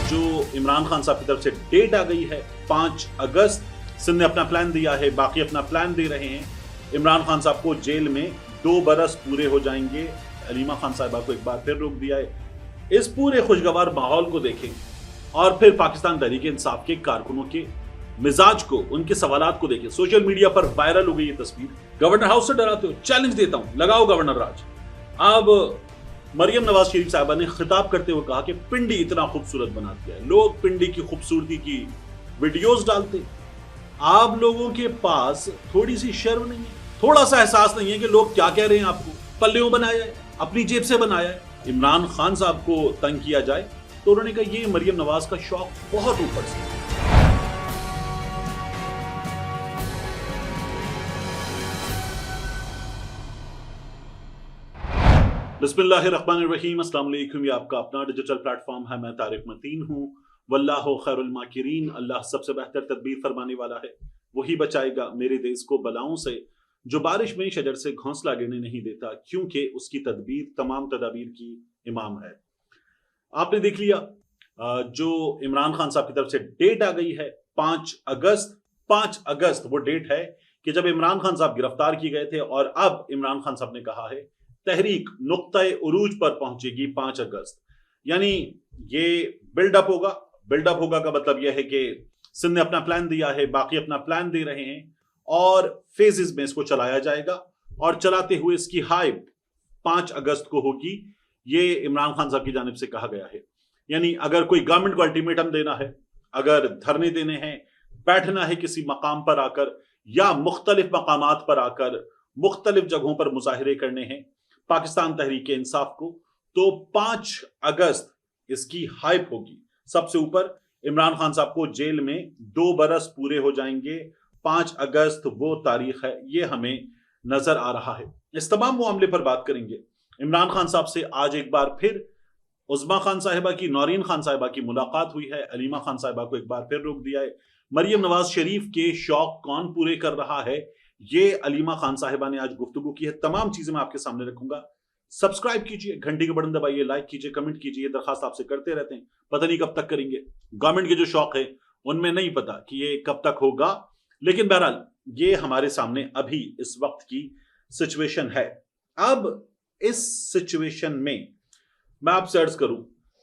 जो इमरान खान साहब की तरफ से डेट आ गई है 5 अगस्त, सिंध ने अपना प्लान दिया है, बाकी अपना प्लान दे रहे हैं। इमरान खान साहब को जेल में 2 बरस पूरे हो जाएंगे। अलीमा खान साहिबा को एक बार फिर रोक दिया है। इस पूरे खुशगवार माहौल को देखें और फिर पाकिस्तान तहरीक इंसाफ के कारकुनों के मिजाज को, उनके सवालात को देखें। सोशल मीडिया पर वायरल हो गई ये तस्वीर। गवर्नर हाउस से डराते हो, चैलेंज देता हूं, लगाओ गवर्नर राज। अब मरियम नवाज शरीफ साहबा ने खिताब करते हुए कहा कि पिंडी इतना खूबसूरत बना दिया है, लोग पिंडी की खूबसूरती की वीडियोस डालते। आप लोगों के पास थोड़ी सी शर्म नहीं है, थोड़ा सा एहसास नहीं है कि लोग क्या कह रहे हैं? आपको पल्लेों बनाया है, अपनी जेब से बनाया है। इमरान खान साहब को तंग किया जाए तो उन्होंने कहा ये मरियम नवाज का शौक बहुत ऊपर से। बिस्मिल्लाहिर्रहमानिर्रहीम, अस्सलाम वालेकुम। ये आपका अपना डिजिटल प्लेटफॉर्म है, मैं तारिक मतीन हूँ। वल्लाहु खैरुल माकिरीन, अल्लाह सबसे बेहतर तदबीर फरमाने वाला है, वही बचाएगा मेरे देश को बलाओं से। जो बारिश में शजर से घोंसला गिरने नहीं देता, क्योंकि उसकी तदबीर तमाम तदाबीर की इमाम है। आपने देख लिया जो इमरान खान साहब की तरफ से डेट आ गई है 5 अगस्त। 5 अगस्त वो डेट है कि जब इमरान खान साहब गिरफ्तार किए गए थे, और अब इमरान खान साहब ने कहा है तहरीक नुक्ते उरूज पर पहुंचेगी 5 अगस्त। यानी ये बिल्डअप होगा। बिल्डअप होगा का मतलब यह है कि सिंध ने अपना प्लान दिया है, बाकी अपना प्लान दे रहे हैं, और फेजेस में इसको चलाया जाएगा। और चलाते हुए इसकी हाइप 5 अगस्त को होगी, ये इमरान खान साहब की जानिब से कहा गया है। यानी अगर कोई गवर्नमेंट को अल्टीमेटम देना है, अगर धरने देने हैं, बैठना है किसी मकाम पर आकर, या मुख्तलिफ मकामात पर आकर मुख्तलिफ जगहों पर मुजाहिरे करने हैं पाकिस्तान तहरीक इंसाफ को, तो 5 अगस्त इसकी हाइप होगी। सबसे ऊपर इमरान खान साहब को जेल में 2 बरस पूरे हो जाएंगे। 5 अगस्त वो तारीख है, ये हमें नजर आ रहा है। इस तमाम मामले पर बात करेंगे। इमरान खान साहब से आज एक बार फिर उज़्मा खान साहिबा की, नौरीन खान साहिबा की मुलाकात हुई है। अलीमा खान साहिबा को एक बार फिर रोक दिया है। मरियम नवाज शरीफ के शौक कौन पूरे कर रहा है, ये अलीमा खान साहिबा ने आज गुफ्तगू की है। तमाम चीजें मैं आपके सामने रखूंगा। सब्सक्राइब कीजिए, घंटी के बटन दबाइए, लाइक कीजिए, कमेंट कीजिए। दरखास्त आपसे करते रहते हैं, पता नहीं कब तक करेंगे। गवर्नमेंट के जो शौक है उनमें नहीं पता कि ये कब तक होगा, लेकिन बहरहाल ये हमारे सामने अभी इस वक्त की सिचुएशन है। अब इस सिचुएशन में मैं आपसे अर्ज करूं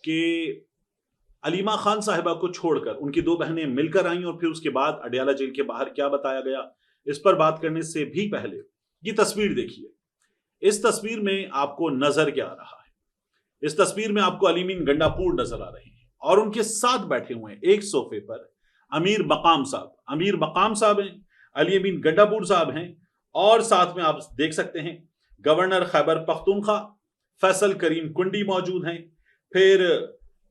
कि अलीमा खान साहिबा को छोड़कर उनकी 2 बहनें मिलकर आई, और फिर उसके बाद अडयाला जेल के बाहर क्या बताया गया, इस पर बात करने से भी पहले ये तस्वीर देखिए। इस तस्वीर में आपको नजर क्या आ रहा है? इस तस्वीर में आपको अली मीन गंडापुर नजर आ रहे हैं, और उनके साथ बैठे हुए हैं एक सोफे पर अमीर मकाम साहब। अमीर मकाम साहब हैं, अली मीन गंडापुर साहब हैं, और साथ में आप देख सकते हैं गवर्नर खैबर पख्तूनख्वा फैसल करीम कुंडी मौजूद हैं। फिर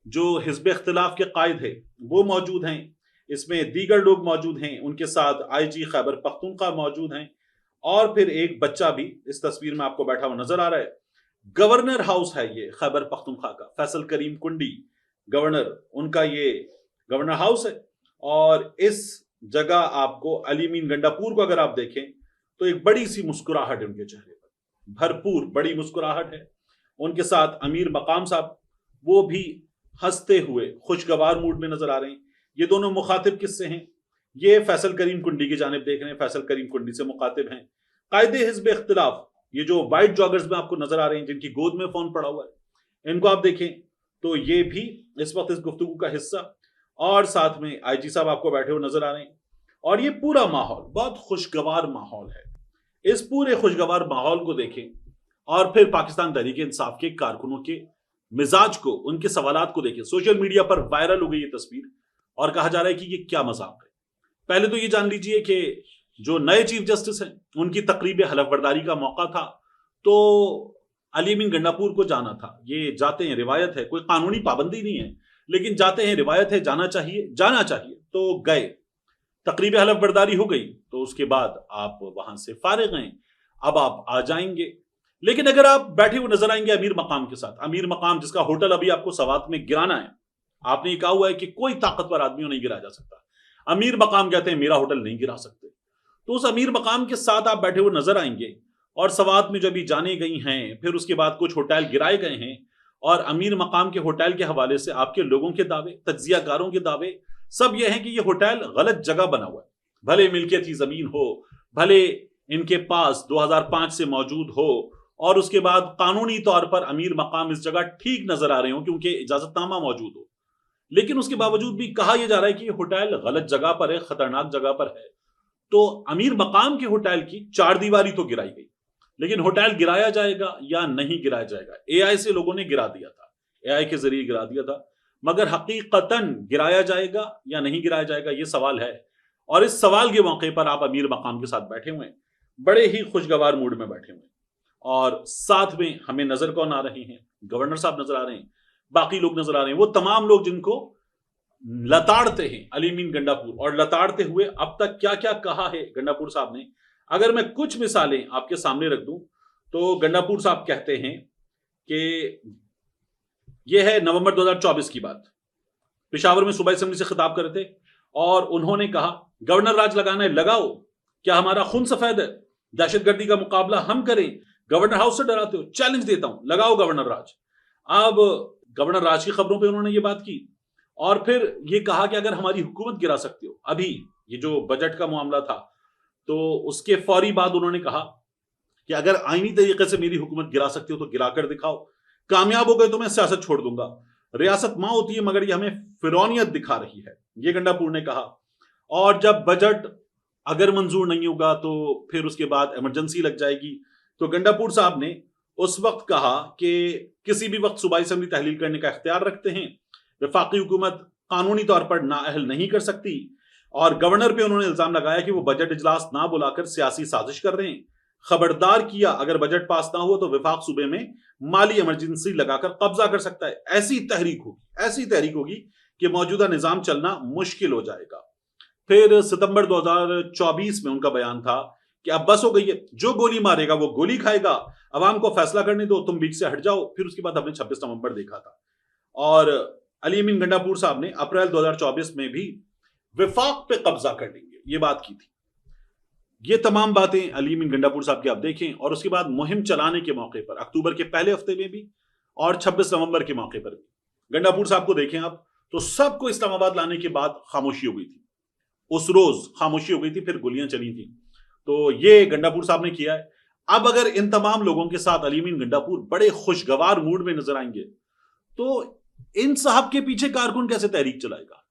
जो हिज़्ब इख्तिलाफ के कायद है वो मौजूद हैं। इसमें दीगर लोग मौजूद हैं, उनके साथ आईजी खैबर पख्तूनख्वा मौजूद हैं, और फिर एक बच्चा भी इस तस्वीर में आपको बैठा हुआ नजर आ रहा है। गवर्नर हाउस है ये खैबर पख्तूनख्वा का, फैसल करीम कुंडी गवर्नर, उनका ये गवर्नर हाउस है। और इस जगह आपको अली मीन गंडापुर को अगर आप देखें तो एक बड़ी सी मुस्कुराहट है उनके चेहरे पर, भरपूर बड़ी मुस्कुराहट है। उनके साथ अमीर मकाम साहब, वो भी हंसते हुए खुशगवार मूड में नजर आ रहे हैं। ये दोनों मुखातिब किससे हैं? ये फैसल करीम कुंडी की जानिब देख रहे हैं, फैसल करीम कुंडी से मुखातिब हैं। कायदे हिज़्ब इख्तिलाफ, ये जो व्हाइट जॉगर्स में आपको नजर आ रहे हैं, जिनकी गोद में फोन पड़ा हुआ है, इनको आप देखें तो ये भी इस वक्त इस गुफ्तगू का हिस्सा, और साथ में आईजी साहब आपको बैठे हुए नजर आ रहे हैं। और ये पूरा माहौल बहुत खुशगवार माहौल है। इस पूरे खुशगवार माहौल को देखें और फिर पाकिस्तान तहरीक इंसाफ के कारकुनों के मिजाज को, उनके सवालात को देखें। सोशल मीडिया पर वायरल हो गई ये तस्वीर, और कहा जा रहा है कि ये क्या मजाक है। पहले तो ये जान लीजिए कि जो नए चीफ जस्टिस हैं उनकी तकरीब हलफ बर्दारी का मौका था, तो अली मीन गंडापुर को जाना था। ये जाते हैं, रिवायत है, कोई कानूनी पाबंदी नहीं है, लेकिन जाते हैं, रिवायत है, जाना चाहिए तो गए। तकरीब हलफ बर्दारी हो गई, तो उसके बाद आप वहां से फारिग हैं, अब आप आ जाएंगे। लेकिन अगर आप बैठे हुए नजर आएंगे अमीर मकाम के साथ, अमीर मकाम जिसका होटल अभी आपको सवात में गिराना है, आपने ये कहा हुआ है कि कोई ताकतवर आदमी नहीं गिरा जा सकता, अमीर मकाम कहते हैं मेरा होटल नहीं गिरा सकते, तो उस अमीर मकाम के साथ आप बैठे हुए नजर आएंगे। और सवात में जो अभी जाने गई हैं, फिर उसके बाद कुछ होटल गिराए गए हैं, اور امیر مقام کے ہوٹل کے حوالے سے آپ کے لوگوں کے دعوے، تجزیہ کاروں کے دعوے سب یہ ہیں کہ یہ ہوٹل غلط جگہ بنا ہوا ہے، بھلے ملکیتی زمین ہو، بھلے ان کے پاس 2005 سے موجود ہو، اور اس کے بعد قانونی طور پر امیر مقام اس جگہ ٹھیک نظر آ رہے ہوں کیونکہ اجازت نامہ موجود ہو، لیکن اس کے باوجود بھی کہا یہ جا رہا ہے کہ یہ ہوٹل غلط جگہ پر ہے، خطرناک جگہ پر ہے۔ تو امیر مقام کے ہوٹل کی چار دیواری تو گرائی گئی، لیکن ہوٹل گرایا جائے گا یا نہیں گرایا جائے گا، اے آئی سے لوگوں نے گرا دیا تھا، اے آئی کے ذریعے گرا دیا تھا، مگر حقیقتاً گرایا جائے گا یا نہیں گرایا جائے گا یہ سوال ہے۔ اور اس سوال کے موقع پر آپ امیر مقام کے ساتھ بیٹھے ہوئے ہیں، بڑے ہی خوشگوار موڈ میں بیٹھے ہوئے ہیں، اور ساتھ میں ہمیں نظر کون آ رہے ہیں؟ گورنر صاحب نظر آ رہے ہیں، باقی لوگ نظر آ رہے ہیں، وہ تمام لوگ جن کو لتاڑتے ہیں علی امین گنڈاپور، اور لتاڑتے ہوئے اب تک کیا کیا کہا ہے گنڈاپور صاحب نے۔ اگر میں کچھ مثالیں آپ کے سامنے رکھ دوں تو گنڈاپور صاحب کہتے ہیں کہ یہ ہے نومبر 2024 کی بات، پشاور میں صوبائی اسمبلی سے خطاب کر رہے تھے اور انہوں نے کہا گورنر راج لگانا ہے لگاؤ، کیا ہمارا خون سفید ہے؟ دہشت گردی کا مقابلہ ہم کریں، گورنر ہاؤس سے ڈراتے ہو، چیلنج دیتا ہوں لگاؤ گورنر راج۔ اب گورنر راج کی خبروں پہ انہوں نے یہ بات کی، اور پھر یہ کہا کہ اگر ہماری حکومت گرا سکتے ہو، ابھی یہ جو بجٹ کا معاملہ تھا تو اس کے فوری بعد انہوں نے کہا کہ اگر آئینی طریقے سے میری حکومت گرا سکتے ہو تو گرا کر دکھاؤ، کامیاب ہو گئے تو میں سیاست چھوڑ دوں گا، ریاست ماں ہوتی ہے مگر یہ ہمیں فرعونیت دکھا رہی ہے، یہ گنڈاپور نے کہا۔ اور جب بجٹ اگر منظور نہیں ہوگا تو پھر اس کے بعد ایمرجنسی لگ جائے گی، تو گنڈاپور صاحب نے اس وقت کہا کہ کسی بھی وقت صوبائی اسمبلی تحلیل کرنے کا اختیار رکھتے ہیں، وفاقی حکومت قانونی طور پر نااہل نہیں کر سکتی، اور گورنر پہ انہوں نے الزام لگایا کہ وہ بجٹ اجلاس نہ بلا کر سیاسی سازش کر رہے ہیں، خبردار کیا اگر بجٹ پاس نہ ہو تو وفاق صوبے میں مالی ایمرجنسی لگا کر قبضہ کر سکتا ہے، ایسی تحریک ہوگی کہ موجودہ نظام چلنا مشکل ہو جائے گا۔ پھر ستمبر 2024 میں ان کا بیان تھا کہ اب بس ہو گئی ہے، جو گولی مارے گا وہ گولی کھائے گا، عوام کو فیصلہ کرنے دو، تم بیچ سے ہٹ جاؤ۔ پھر اس کے بعد ہم نے 26 نومبر دیکھا تھا، اور علی امین گنڈاپور صاحب نے اپریل 2024 میں بھی وفاق پہ قبضہ کر لیں گے یہ بات کی تھی۔ یہ تمام باتیں علی امین گنڈاپور صاحب کی آپ دیکھیں، اور اس کے بعد مہم چلانے کے موقع پر اکتوبر کے پہلے ہفتے میں بھی اور 26 نومبر کے موقع پر بھی گنڈاپور صاحب کو دیکھیں آپ تو سب کو اسلام آباد لانے کے بعد خاموشی ہو گئی تھی، اس روز خاموشی ہو گئی تھی، پھر گولیاں چلی تھیں، تو یہ گنڈاپور صاحب نے کیا ہے۔ اب اگر ان تمام لوگوں کے ساتھ علی امین گنڈاپور بڑے خوشگوار موڈ میں نظر آئیں گے تو ان صاحب کے پیچھے کارکن کیسے تحریک چلائے گا؟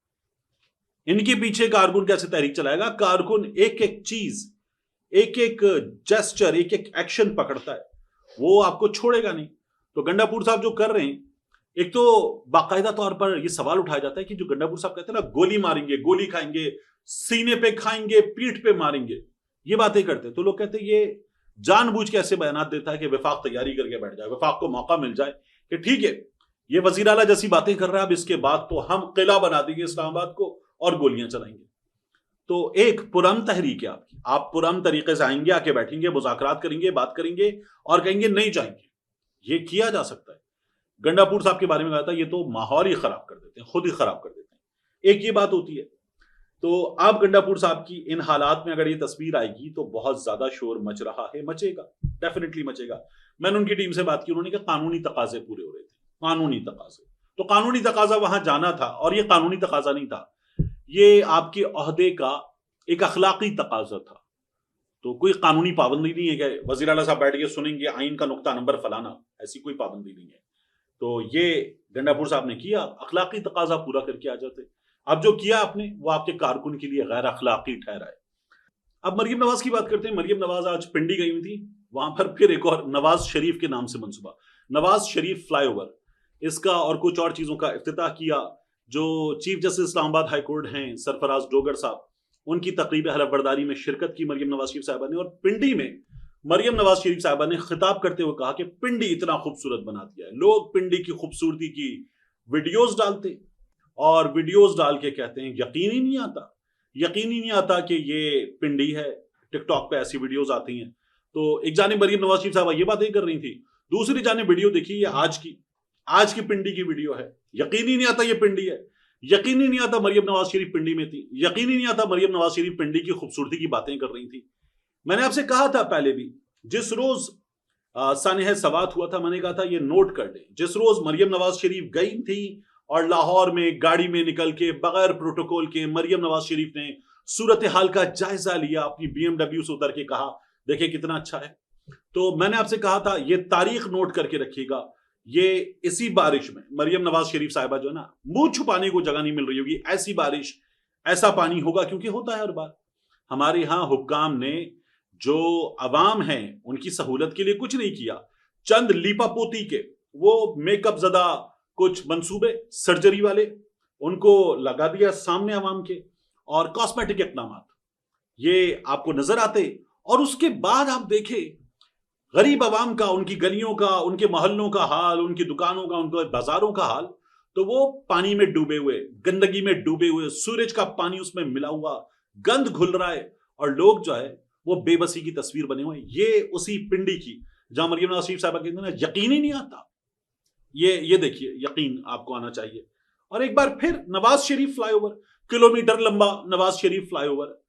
ان کے پیچھے کارکن کیسے تحریک چلائے گا؟ کارکن ایک ایک چیز، ایک ایک جیسچر، ایک ایک ایکشن پکڑتا ہے، وہ آپ کو چھوڑے گا نہیں۔ تو گنڈاپور صاحب جو کر رہے ہیں، ایک تو باقاعدہ طور پر یہ سوال اٹھایا جاتا ہے کہ جو گنڈاپور صاحب کہتے ہیں نا گولی ماریں گے، گولی کھائیں گے، سینے پہ کھائیں گے، پیٹھ پہ ماریں گے، یہ باتیں کرتے ہیں، تو لوگ کہتے ہیں یہ جان بوجھ کے ایسے بیانات دیتا ہے کہ وفاق تیاری کر کے بیٹھ جائے، وفاق کو موقع مل جائے کہ ٹھیک ہے یہ وزیر اعلیٰ جیسی باتیں کر رہا ہے، اب اس کے بعد تو ہم قلعہ بنا دیں گے اسلام آباد کو اور گولیاں چلائیں گے۔ تو ایک پرامن تحریک ہے آپ کی، آپ پرامن طریقے سے آئیں گے، آ کے بیٹھیں گے، مذاکرات کریں گے، بات کریں گے اور کہیں گے نہیں جائیں گے، یہ کیا جا سکتا ہے۔ گنڈاپور صاحب کے بارے میں کہا تھا یہ تو ماحول ہی خراب کر دیتے ہیں، خود ہی خراب کر دیتے ہیں، ایک یہ بات ہوتی ہے۔ تو اب گنڈاپور صاحب کی ان حالات میں اگر یہ تصویر آئے گی تو بہت زیادہ شور مچ رہا ہے، مچے گا، ڈیفینیٹلی مچے گا۔ میں نے ان کی ٹیم سے بات کی، انہوں نے کہا قانونی تقاضے پورے ہو رہے تھے، قانونی تقاضے، تو قانونی تقاضا وہاں جانا تھا، اور یہ قانونی تقاضا نہیں تھا، یہ آپ کے عہدے کا ایک اخلاقی تقاضا تھا۔ تو کوئی قانونی پابندی نہیں ہے کہ وزیر اعلیٰ صاحب بیٹھ کے سنیں گے آئین کا نقطہ نمبر فلانا، ایسی کوئی پابندی نہیں ہے۔ تو یہ گنڈاپور صاحب نے کیا، اخلاقی تقاضا پورا کر کے آ جاتے۔ اب جو کیا آپ نے وہ آپ کے کارکن کے لیے غیر اخلاقی ٹھہرا ہے۔ اب مریم نواز کی بات کرتے ہیں۔ مریم نواز آج پنڈی گئی ہوئی تھی، وہاں پر پھر ایک اور نواز شریف کے نام سے منصوبہ، نواز شریف فلائی اوور، اس کا اور کچھ اور چیزوں کا افتتاح کیا۔ جو چیف جسٹس اسلام آباد ہائی کورٹ ہیں سرفراز ڈوگر صاحب، ان کی تقریب حلف برداری میں شرکت کی مریم نواز شریف صاحبہ نے، اور پنڈی میں مریم نواز شریف صاحبہ نے خطاب کرتے ہوئے کہا کہ پنڈی اتنا خوبصورت بنا دیا ہے، لوگ پنڈی کی خوبصورتی کی ویڈیوز ڈالتے اور ویڈیوز ڈال کے کہتے ہیں یقین ہی نہیں آتا کہ یہ پنڈی ہے، ٹک ٹاک پہ ایسی ویڈیوز آتی ہیں۔ تو ایک جانب مریم نواز شریف صاحبہ یہ باتیں کر رہی تھی، دوسری جانب ویڈیو دیکھی یہ آج کی پنڈی کی ویڈیو ہے، یقین ہی نہیں آتا یہ پنڈی ہے، یقین ہی نہیں آتا مریم نواز شریف پنڈی میں تھی، یقین ہی نہیں آتا مریم نواز شریف پنڈی کی خوبصورتی کی باتیں کر رہی تھی۔ میں نے آپ سے کہا تھا پہلے بھی، جس روز सानिह सवात हुआ था, मैंने कहा था ये नोट कर लें, जिस रोज मरियम नवाज शरीफ गई थी और लाहौर में गाड़ी में निकल के बगैर प्रोटोकॉल के मरियम नवाज शरीफ ने सूरत हाल का जायजा लिया, अपनी BMW से उतर के कहा देखिए कितना अच्छा है। तो मैंने आपसे कहा था ये तारीख नोट करके रखिएगा, ये इसी बारिश में मरियम नवाज शरीफ साहिबा जो है ना, मुंह छुपाने को जगह नहीं मिल रही होगी, ऐसी बारिश ऐसा पानी होगा, क्योंकि होता है हर बार। हमारे यहाँ हुक्काम ने जो अवाम है उनकी सहूलत के लिए कुछ नहीं किया, चंद लीपापोती के वो मेकअप ज़दा कुछ मंसूबे सर्जरी वाले उनको लगा दिया सामने अवाम के, और कॉस्मेटिक इक़दाम ये आपको नजर आते। और उसके बाद आप देखें गरीब अवाम का, उनकी गलियों का, उनके मोहल्लों का हाल, उनकी दुकानों का, उनके बाजारों का हाल, तो वो पानी में डूबे हुए, गंदगी में डूबे हुए, सूरज का पानी उसमें मिला हुआ, गंद घुल रहा है, और लोग जो है वो बेबसी की तस्वीर बने हुए। ये उसी पिंडी की जहां मरियम नवाज शरीफ साहबा कहते हैं यकीन ही नहीं आता, ये देखिए यकीन आपको आना चाहिए। और एक बार फिर नवाज शरीफ फ्लाईओवर, किलोमीटर लंबा नवाज शरीफ फ्लाईओवर,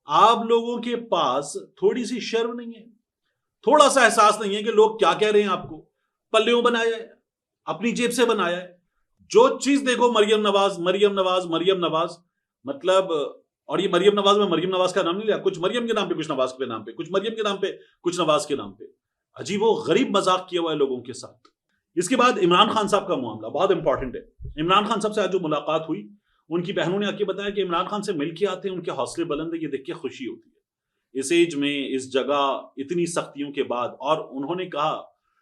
आप लोगों के पास थोड़ी सी शर्म नहीं है, थोड़ा सा एहसास नहीं है कि लोग क्या कह रहे हैं आपको? पल्लेों बनाया है, अपनी जेब से बनाया है, जो चीज देखो मरियम नवाज मरियम नवाज मरियम नवाज, मतलब। और ये मरियम नवाज में मरियम नवाज का नाम नहीं लिया, कुछ मरियम के नाम पे, कुछ नवाज के नाम पे, कुछ मरियम के नाम पे, कुछ नवाज के नाम पे, अजीब वो गरीब मजाक किया हुआ है लोगों के साथ। इसके बाद इमरान खान साहब का मामला बहुत इंपॉर्टेंट है। इमरान खान साहब से आज जो मुलाकात हुई, उनकी बहनों ने आके बताया कि इमरान खान से मिल के आते हैं, उनके हौसले बुलंद है, ये देख के खुशी होती है इस एज में, इस जगह, इतनी सख्तियों के बाद। और उन्होंने कहा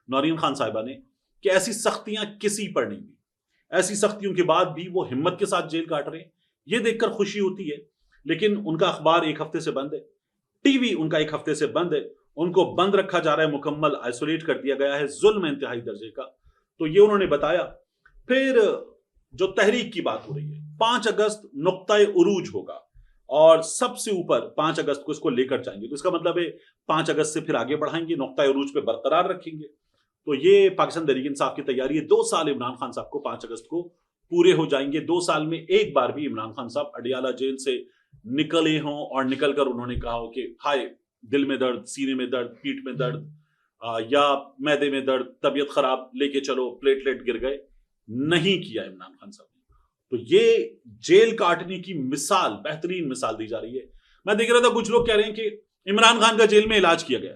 नौरीन खान साहिबा ने कि ऐसी सख्तियां किसी पर नहीं हुई, ऐसी सख्तियों के बाद भी वो हिम्मत के साथ जेल काट रहे हैं, ये देखकर खुशी होती है। लेकिन उनका अखबार एक हफ्ते से बंद है, टीवी उनका एक हफ्ते से बंद है, उनको बंद रखा जा रहा है, मुकम्मल आइसोलेट कर दिया गया है, जुल्म है इंतहाई दर्जे का। तो ये उन्होंने बताया। फिर जो तहरीक की बात हो रही है, 5 अगस्त नुक्ता-ए उरूज होगा और सबसे ऊपर 5 अगस्त को इसको लेकर जाएंगे, तो इसका मतलब है 5 अगस्त से फिर आगे बढ़ाएंगे, नुक्ता-ए उरूज पे बरकरार रखेंगे। तो ये पाकिस्तान तहरीक इंसाफ की तैयारी है। 2 साल इमरान खान साहब को 5 अगस्त को पूरे हो जाएंगे। 2 साल में एक बार भी इमरान खान साहब अडियाला जेल से निकले हों और निकलकर उन्होंने कहा हो कि हाय दिल में दर्द, सीने में दर्द, पीठ में दर्द, या मैदे में दर्द, तबीयत खराब, लेके चलो, प्लेटलेट गिर गए, नहीं किया इमरान खान साहब ने। तो ये जेल काटने की मिसाल, बेहतरीन मिसाल दी जा रही है। मैं देख रहा था कुछ लोग कह रहे हैं कि इमरान खान का जेल में इलाज किया गया,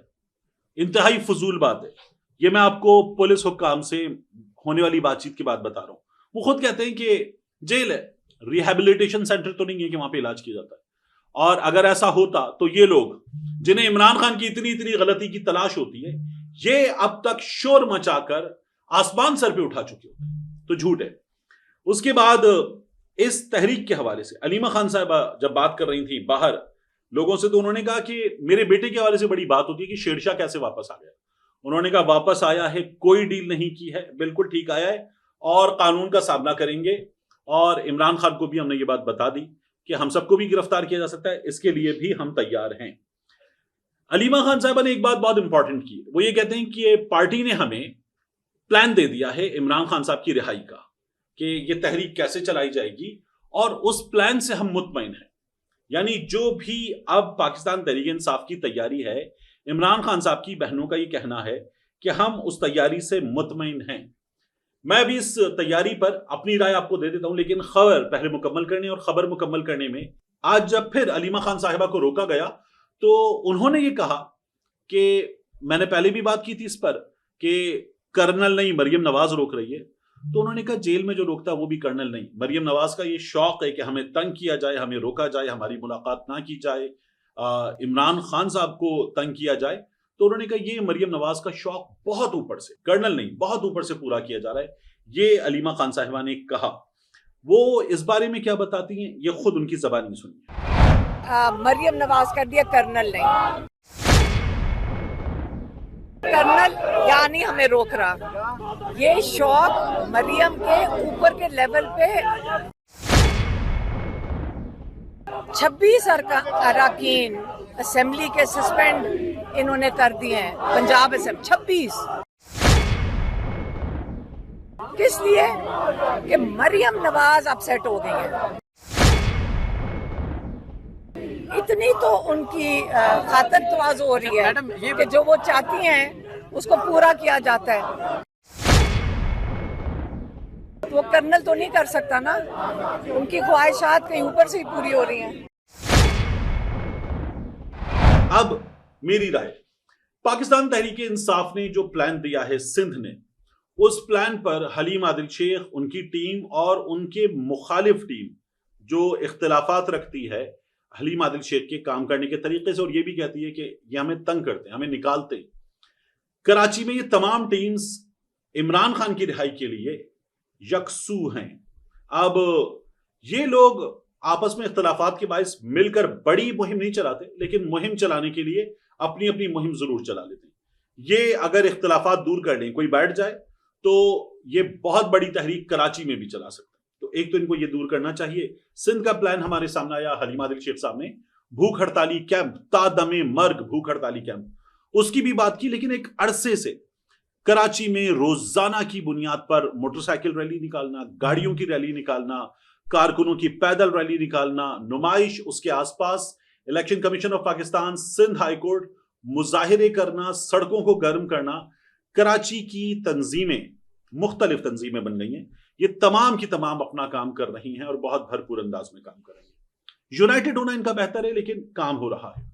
इंतहाई फजूल बात है। ये मैं आपको पुलिस हुक्काम से होने वाली बातचीत की बात बता रहा हूं। वो खुद कहते हैं कि जेल है, रिहैबिलिटेशन सेंटर तो नहीं है कि वहां पे इलाज किया जाता है। और अगर ऐसा होता तो ये लोग जिन्हें इमरान खान की इतनी इतनी गलती की तलाश होती है, ये अब तक शोर मचाकर आसमान सर पे उठा चुके होते। तो झूठ है। उसके बाद इस तहरीक के हवाले से अलीमा खान साहबा जब बात कर रही थी बाहर लोगों से, तो उन्होंने कहा कि मेरे बेटे के हवाले से बड़ी बात होती है कि शेरशाह कैसे वापस आ गया। उन्होंने कहा वापस आया है, कोई डील नहीं की है, बिल्कुल ठीक आया है और कानून का सामना करेंगे। और इमरान खान को भी हमने ये बात बता दी कि हम सबको भी गिरफ्तार किया जा सकता है, इसके लिए भी हम तैयार हैं। अलीमा खान साहबा ने एक बात बहुत इंपॉर्टेंट की, वो ये कहते हैं कि ये पार्टी ने हमें प्लान दे दिया है इमरान खान साहब की रिहाई का, कि ये तहरीक कैसे चलाई जाएगी, और उस प्लान से हम मुतमईन हैं। यानी जो भी अब पाकिस्तान तहरीक इंसाफ की तैयारी है, इमरान खान साहब की बहनों का ये कहना है कि हम उस तैयारी से मुतमईन हैं। मैं भी इस तैयारी पर अपनी राय आपको दे देता हूं, लेकिन खबर पहले मुकम्मल करने, और खबर मुकम्मल करने में आज जब फिर अलीमा खान साहिबा को रोका गया तो उन्होंने ये कहा कि मैंने पहले भी बात की थी इस पर कि कर्नल नहीं मरियम नवाज रोक रही है। तो उन्होंने कहा जेल में जो रोकता है वो भी कर्नल नहीं, मरियम नवाज का ये शौक है कि हमें तंग किया जाए, हमें रोका जाए, हमारी मुलाकात ना की जाए, इमरान खान साहब को तंग किया जाए। तो उन्होंने कहा ये मरियम नवाज का शौक बहुत ऊपर से, कर्नल नहीं, बहुत ऊपर से पूरा किया जा रहा है। ये अलीमा खान साहिबा ने कहा। वो इस बारे में क्या बताती हैं, ये खुद उनकी ज़बानी सुनिए। मरियम नवाज कर दिया कर्नल नहीं, कर्नल यानी हमें रोक रहा। ये शौक मरियम के ऊपर के लेवल पे 26 अरकान असेंबली के सस्पेंड इन्होंने कर दिए हैं, पंजाब असेंबली 26। किस लिए? कि मरियम नवाज अपसेट हो गई है। इतनी तो उनकी खातर तवाज़ु हो रही है कि जो वो चाहती हैं उसको पूरा किया जाता है। वो कर्नल तो नहीं कर सकता ना, उनकी ख्वाहिशात कहीं ऊपर से ही पूरी हो रही हैं। अब मेरी राय, पाकिस्तान तहरीक इंसाफ ने जो प्लान दिया है सिंध ने, उस प्लान पर हलीम आदिल शेख, उनकी टीम और उनके मुखालिफ टीम जो इख्तिलाफात रखती है हलीम आदिल शेख के काम करने के तरीके से, और ये भी कहती है कि ये हमें तंग करते हैं, हमें निकालते हैं। कराची में ये तमाम टीम्स इमरान खान की रिहाई के लिए यकसू हैं। अब ये लोग आपस में इख्तिलाफात के बायस मिलकर बड़ी मुहिम नहीं चलाते, लेकिन मुहिम चलाने के लिए अपनी अपनी मुहिम जरूर चला लेते हैं। ये अगर इख्तिलाफात दूर कर लें, कोई बैठ जाए, तो ये बहुत बड़ी तहरीक कराची में भी चला सकता है। तो एक तो इनको ये दूर करना चाहिए। सिंध का प्लान हमारे सामने आया, हलीम आदिल शेख साहब ने भूख हड़ताली कैंप, तादमे मर्ग भूख हड़ताली कैंप, उसकी भी बात की, लेकिन एक अरसे से कराची में रोजाना की बुनियाद पर मोटरसाइकिल रैली निकालना, गाड़ियों की रैली निकालना, कारकुनों की पैदल रैली निकालना, नुमाइश, उसके आसपास election commission of Pakistan, Sindh high court, मुजाहिरे करना, सड़कों को गर्म करना। कराची की तंजीमें, मुख्तलिफ तंजीमें बन गई हैं, ये तमाम की तमाम अपना काम कर रही हैं और बहुत भरपूर अंदाज में काम कर रही हैं। यूनाइटेड होना इनका बेहतर है, लेकिन काम हो रहा है।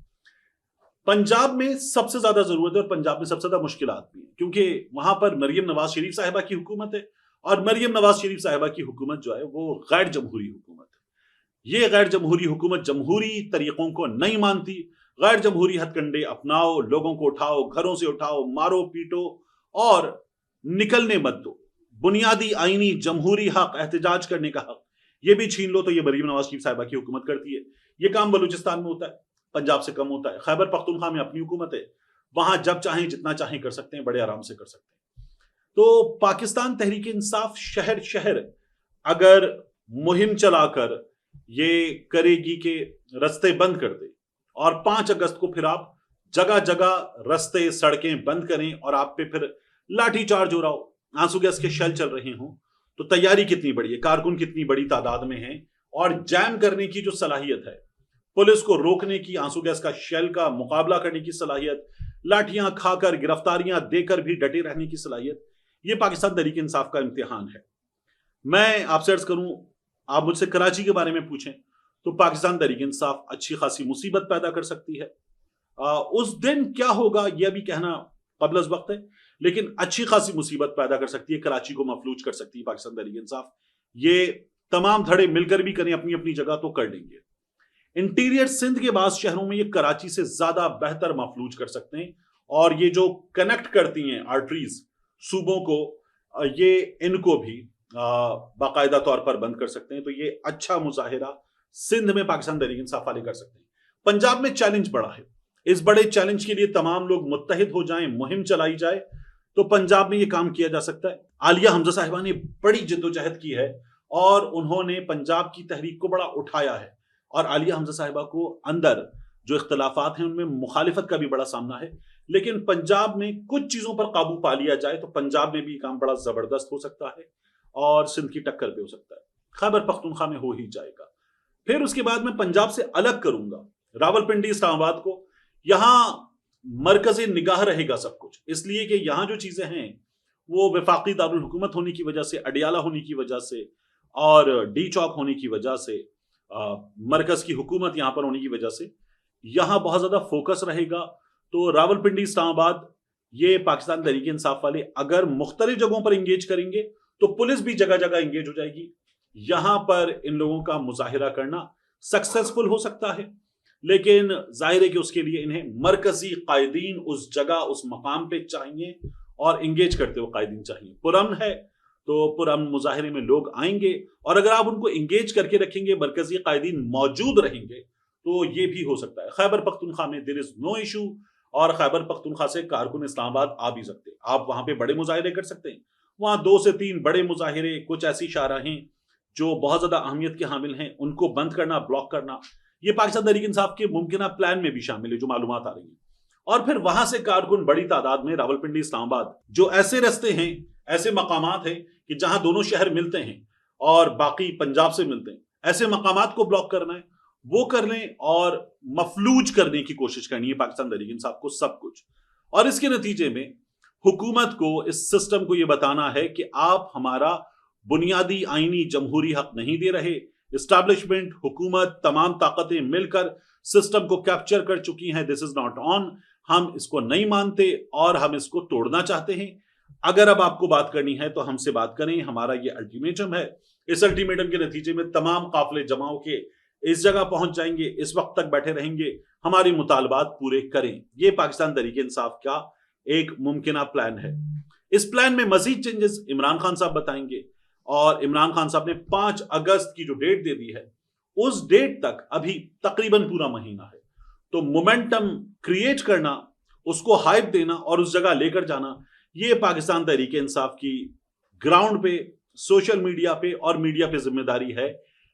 पंजाब में सबसे ज्यादा जरूरत है और पंजाब में सबसे ज्यादा मुश्किलात भी हैं, क्योंकि वहां पर मरियम नवाज शरीफ साहिबा की हुकूमत है, और मरियम नवाज शरीफ साहिबा की हुकूमत जो है वो गैर जमहूरी हुकूमत है। ये गैर जमहूरी हुकूमत जमहूरी तरीकों को नहीं मानती। गैर जमहूरी हथकंडे अपनाओ, लोगों को उठाओ, घरों से उठाओ, मारो पीटो और निकलने मत दो। बुनियादी आईनी जमहूरी हक, एहतजाज करने का हक, ये भी छीन लो, तो ये मरियम नवाज शरीफ साहिबा की हुकूमत करती है। ये काम बलूचिस्तान में होता है, पंजाब से कम होता है। खैबर पख्तूनख्वा में अपनी हुकूमत है, वहां जब चाहें जितना चाहें कर सकते हैं, बड़े आराम से कर सकते हैं। तो पाकिस्तान तहरीक इंसाफ शहर शहर अगर मुहिम चलाकर ये करेगी कि रस्ते बंद कर दे, और 5 अगस्त को फिर आप जगह जगह रस्ते सड़कें बंद करें और आप पे फिर लाठी चार्ज हो रहा हो, आंसू गैस के शेल चल रहे हों, तो तैयारी कितनी बड़ी है, कारकुन कितनी बड़ी तादाद में हैं, और जैम करने की जो सलाहियत है, पुलिस को रोकने की, आंसू गैस का शेल का मुकाबला करने की सलाहियत, लाठियां खाकर गिरफ्तारियां देकर भी डटे रहने की सलाहियत, ये पाकिस्तान तहरीक इंसाफ का इम्तिहान है। मैं आपसे अर्ज करूं, आप मुझसे कराची के बारे में पूछें तो पाकिस्तान तहरीक इंसाफ अच्छी खासी मुसीबत पैदा कर सकती है। उस दिन क्या होगा यह अभी कहना कबल वक्त है, लेकिन अच्छी खासी मुसीबत पैदा कर सकती है, कराची को मफलूज कर सकती है पाकिस्तान तहरीक इंसाफ। ये तमाम धड़े मिलकर भी करें अपनी अपनी जगह तो कर लेंगे। इंटीरियर सिंध के बाद शहरों में ये कराची से ज्यादा बेहतर मफलूज कर सकते हैं, और ये जो कनेक्ट करती हैं आर्टरीज सूबों को, ये इनको भी बाकायदा तौर पर बंद कर सकते हैं। तो ये अच्छा मुजाहिरा सिंध में पाकिस्तान तहरीक इंसाफ वाले कर सकते हैं। पंजाब में चैलेंज बड़ा है, इस बड़े चैलेंज के लिए तमाम लोग मुत्तहिद हो जाएं, मुहिम चलाई जाए, तो पंजाब में ये काम किया जा सकता है। आलिया हमजा साहिबा ने बड़ी जद्दोजहद की है और उन्होंने पंजाब की तहरीक को बड़ा उठाया है, और आलिया हमजा साहिबा को अंदर जो इख्तलाफात हैं उनमें मुखालिफत का भी बड़ा सामना है, लेकिन पंजाब में कुछ चीजों पर काबू पा लिया जाए तो पंजाब में भी काम बड़ा जबरदस्त हो सकता है और सिंध की टक्कर भी हो सकता है। खैबर पख्तूनख्वा में हो ही जाएगा। फिर उसके बाद मैं पंजाब से अलग करूंगा रावलपिंडी, इस्लामाबाद को। यहां मरकज़े निगाह रहेगा सब कुछ, इसलिए कि यहां जो चीजें हैं वो वफाकी दारुल हुकूमत होने की वजह से, अडियाला होने की वजह से और डी चौक होने की वजह से, मरकज की हुकूमत यहां पर होने की वजह से यहां बहुत ज्यादा फोकस रहेगा। तो रावलपिंडी, इस्लामाबाद, ये पाकिस्तान तहरीक इंसाफ वाले अगर मुख्तलिफ जगहों पर इंगेज करेंगे तो पुलिस भी जगह जगह इंगेज हो जाएगी। यहां पर इन लोगों का मुजाहिरा करना सक्सेसफुल हो सकता है, लेकिन जाहिर है कि उसके लिए इन्हें मरकजी कायदीन उस जगह, उस मकाम पे चाहिए और इंगेज करते हुए कायदीन चाहिए। पुरअमन है तो पुरअमन मुजाहिरे में लोग आएंगे, और अगर आप उनको इंगेज करके रखेंगे, मरकजी कायदीन मौजूद रहेंगे, तो ये भी हो सकता है। खैबर पख्तूनख्वा में देयर इज नो इशू, और खैबर पख्तूनख्वा से कारकुन इस्लामाबाद आ भी सकते हैं। आप वहां पे बड़े मुजाहिरे कर सकते हैं। वहां 2 से 3 बड़े मुजाहिरे, कुछ ऐसी शाहराहें जो बहुत ज्यादा अहमियत के हामिल हैं, उनको बंद करना, ब्लॉक करना, ये पाकिस्तान तहरीक इंसाफ के मुमकिन प्लान में भी शामिल है, जो मालूमात आ रही है। और फिर वहां से कारकुन बड़ी तादाद में रावलपिंडी, इस्लामाबाद, जो ऐसे रस्ते हैं, ऐसे मकामात हैं कि जहां दोनों शहर मिलते हैं और बाकी पंजाब से मिलते हैं, ऐसे मकामात को ब्लॉक करना है, वो कर लें और मफलूज करने की कोशिश करनी है पाकिस्तान तहरीक इंसाफ को सब कुछ। और इसके नतीजे में حکومت کو اس سسٹم کو یہ بتانا ہے کہ آپ ہمارا بنیادی آئینی جمہوری حق نہیں دے رہے. اسٹیبلشمنٹ، حکومت، تمام طاقتیں مل کر سسٹم کو کیپچر کر چکی ہیں. دس از ناٹ آن. ہم اس کو نہیں مانتے اور ہم اس کو توڑنا چاہتے ہیں. اگر اب آپ کو بات کرنی ہے تو ہم سے بات کریں. ہمارا یہ الٹیمیٹم ہے. اس الٹیمیٹم کے نتیجے میں تمام قافلے جمع ہو کے اس جگہ پہنچ جائیں گے، اس وقت تک بیٹھے رہیں گے، ہماری مطالبات پورے کریں. یہ پاکستان تحریک انصاف کا ایک ممکنہ پلان ہے. اس پلان میں مزید چینجز عمران خان صاحب بتائیں گے، اور عمران خان صاحب نے 5 اگست کی جو ڈیٹ دے دی ہے اس ڈیٹ تک ابھی تقریباً پورا مہینہ ہے. تو مومنٹم کریٹ کرنا، اس کو ہائپ دینا اور اس جگہ لے کر جانا، یہ پاکستان تحریک انصاف کی گراؤنڈ پہ، سوشل میڈیا پہ اور میڈیا پہ ذمہ داری ہے.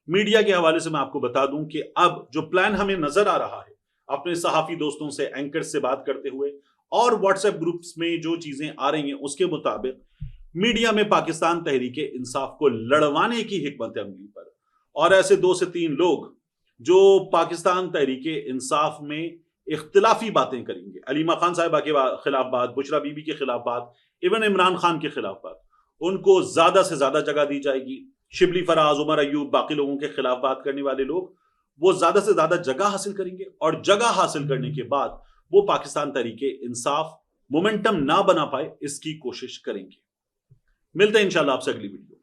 میڈیا کے حوالے سے میں آپ کو بتا دوں کہ اب جو پلان ہمیں نظر آ رہا ہے اپنے صحافی دوستوں سے، اینکر سے بات کرتے ہوئے اور واٹس ایپ گروپس میں جو چیزیں آ رہی ہیں اس کے مطابق میڈیا میں پاکستان تحریک انصاف کو لڑوانے کی حکمت عملی پر اور ایسے 2 سے 3 لوگ جو پاکستان تحریک انصاف میں اختلافی باتیں کریں گے، علیمہ خان صاحبہ کے خلاف بات، بشرا بی بی کے خلاف بات، ایون عمران خان کے خلاف بات، ان کو زیادہ سے زیادہ جگہ دی جائے گی. شبلی فراز، عمر ایوب، باقی لوگوں کے خلاف بات کرنے والے لوگ وہ زیادہ سے زیادہ جگہ حاصل کریں گے، اور جگہ حاصل کرنے کے بعد وہ پاکستان تحریک انصاف مومنٹم نہ بنا پائے اس کی کوشش کریں گے. ملتے ہیں انشاءاللہ آپ سے اگلی ویڈیو.